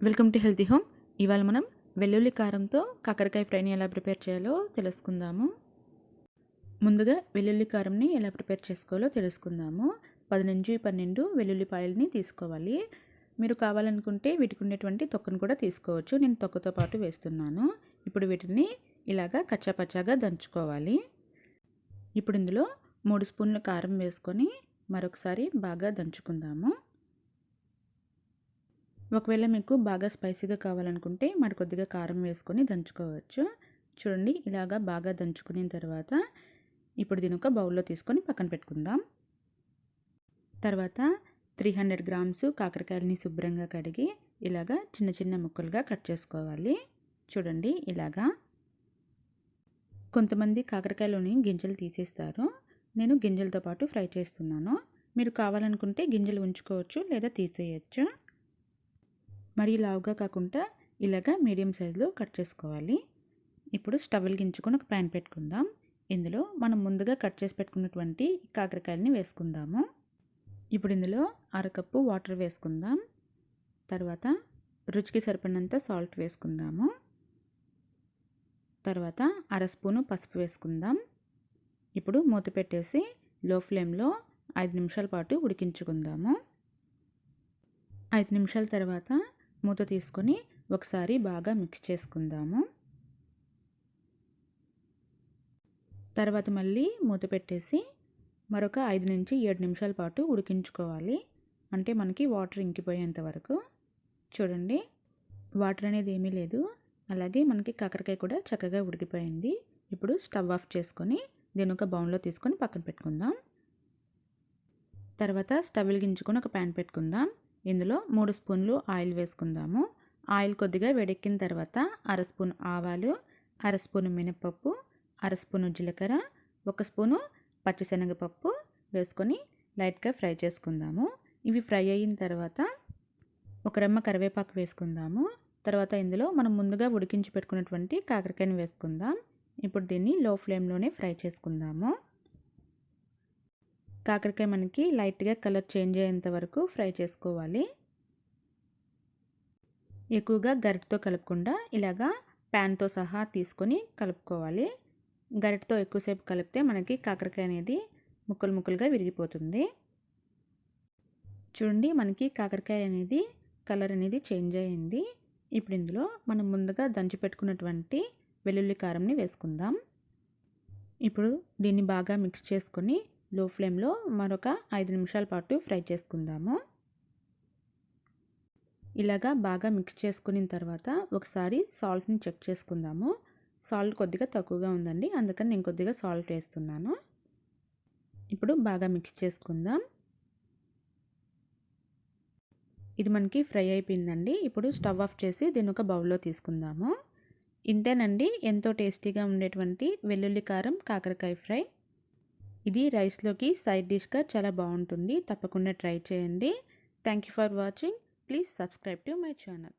Welcome to healthy home. ఇవాళ మనం వెల్లుల్లి కారంతో కాకరకాయ ఫ్రైని ఎలా ప్రిపేర్ చేయాలో తెలుసుకుందాము. ముందుగా వెల్లుల్లి కారంని ఎలా ప్రిపేర్ చేసుకోవాలో తెలుసుకుందాము. 10 నుంచి 12 వెల్లుల్లిపాయలని తీసుకోవాలి. మీరు కావాలనుకుంటే వీటికి ఉండేటువంటి తొక్కను కూడా తీసుకోవచ్చు. నేను తొక్కతో పాటు వేస్తున్నాను. ఇప్పుడు వీటిని ఇలాగా కచ్చాపచ్చాగా దంచుకోవాలి. ఇప్పుడు ఇందులో 3 స్పూన్ల కారం వేసుకొని మరొకసారి బాగా దంచుకుందాము. ఒకవేళ మీకు బాగా స్పైసీగా కావాలనుకుంటే మరి కొద్దిగా కారం వేసుకొని దంచుకోవచ్చు. చూడండి, ఇలాగా బాగా దంచుకున్న తర్వాత ఇప్పుడు దీని ఒక బౌల్లో తీసుకొని పక్కన పెట్టుకుందాం. తర్వాత 300 గ్రామ్స్ కాకరకాయలని శుభ్రంగా కడిగి ఇలాగా చిన్న చిన్న ముక్కలుగా కట్ చేసుకోవాలి. చూడండి, ఇలాగా. కొంతమంది కాకరకాయలోని గింజలు తీసేస్తారు. నేను గింజలతో పాటు ఫ్రై చేస్తున్నాను. మీరు కావాలనుకుంటే గింజలు ఉంచుకోవచ్చు లేదా తీసేయచ్చు. మరీ లావుగా కాకుండా ఇలాగా మీడియం సైజులో కట్ చేసుకోవాలి. ఇప్పుడు స్టవ్ వెలిగించుకొని ఒక ప్యాన్ పెట్టుకుందాం. ఇందులో మనం ముందుగా కట్ చేసి పెట్టుకున్నటువంటి కాకరకాయలని వేసుకుందాము. ఇప్పుడు ఇందులో అరకప్పు వాటర్ వేసుకుందాం. తర్వాత రుచికి సరిపడినంత సాల్ట్ వేసుకుందాము. తర్వాత అర స్పూను పసుపు వేసుకుందాం. ఇప్పుడు మూత పెట్టేసి లో ఫ్లేమ్లో 5 నిమిషాల పాటు ఉడికించుకుందాము. 5 నిమిషాల తర్వాత మూత తీసుకొని ఒకసారి బాగా మిక్స్ చేసుకుందాము. తర్వాత మళ్ళీ మూత పెట్టేసి మరొక 5 నుంచి 7 నిమిషాల పాటు ఉడికించుకోవాలి. అంటే మనకి వాటర్ ఇంకిపోయేంత వరకు. చూడండి, వాటర్ అనేది ఏమీ లేదు. అలాగే మనకి కాకరకాయ కూడా చక్కగా ఉడికిపోయింది. ఇప్పుడు స్టవ్ ఆఫ్ చేసుకొని దీని ఒక బౌల్లో తీసుకొని పక్కన పెట్టుకుందాం. తర్వాత స్టవ్ వెలిగించుకొని ఒక ప్యాన్ పెట్టుకుందాం. ఇందులో 3 స్పూన్లు ఆయిల్ వేసుకుందాము. ఆయిల్ కొద్దిగా వేడెక్కిన తర్వాత అర స్పూన్ ఆవాలు, అర స్పూను మినపప్పు, అర స్పూను జీలకర్ర, 1 స్పూను పచ్చిశనగపప్పు వేసుకొని లైట్గా ఫ్రై చేసుకుందాము. ఇవి ఫ్రై అయిన తర్వాత ఒక రెమ్మ కరివేపాకు వేసుకుందాము. తర్వాత ఇందులో మనం ముందుగా ఉడికించి పెట్టుకున్నటువంటి కాకరకాయని వేసుకుందాం. ఇప్పుడు దీన్ని లో ఫ్లేమ్లోనే ఫ్రై చేసుకుందాము. కాకరకాయ మనకి లైట్గా కలర్ చేంజ్ అయ్యేంత వరకు ఫ్రై చేసుకోవాలి. ఎక్కువగా గరిటతో కలపకుండా ఇలాగా ప్యాన్తో సహా తీసుకొని కలుపుకోవాలి. గరిటతో ఎక్కువసేపు కలిపితే మనకి కాకరకాయ అనేది ముక్కలు ముక్కలుగా విరిగిపోతుంది. చూడండి, మనకి కాకరకాయ అనేది కలర్ అనేది చేంజ్ అయ్యింది. ఇప్పుడు ఇందులో మనం ముందుగా దంచి పెట్టుకున్నటువంటి వెల్లుల్లి కారంని వేసుకుందాం. ఇప్పుడు దీన్ని బాగా మిక్స్ చేసుకొని లో ఫ్లేమ్లో మరొక 5 నిమిషాల పాటు ఫ్రై చేసుకుందాము. ఇలాగా బాగా మిక్స్ చేసుకున్న తర్వాత ఒకసారి సాల్ట్ని చెక్ చేసుకుందాము. సాల్ట్ కొద్దిగా తక్కువగా ఉందండి, అందుకని నేను కొద్దిగా సాల్ట్ వేస్తున్నాను. ఇప్పుడు బాగా మిక్స్ చేసుకుందాం. ఇది మనకి ఫ్రై అయిపోయిందండి. ఇప్పుడు స్టవ్ ఆఫ్ చేసి దీన్ని ఒక బౌల్లో తీసుకుందాము. ఇంతేనండి, ఎంతో టేస్టీగా ఉండేటువంటి వెల్లుల్లి కారం కాకరకాయ ఫ్రై. ఇది రైస్లోకి సైడ్ డిష్గా చాలా బాగుంటుంది. తప్పకుండా ట్రై చేయండి. Thank you for watching. Please subscribe to my channel.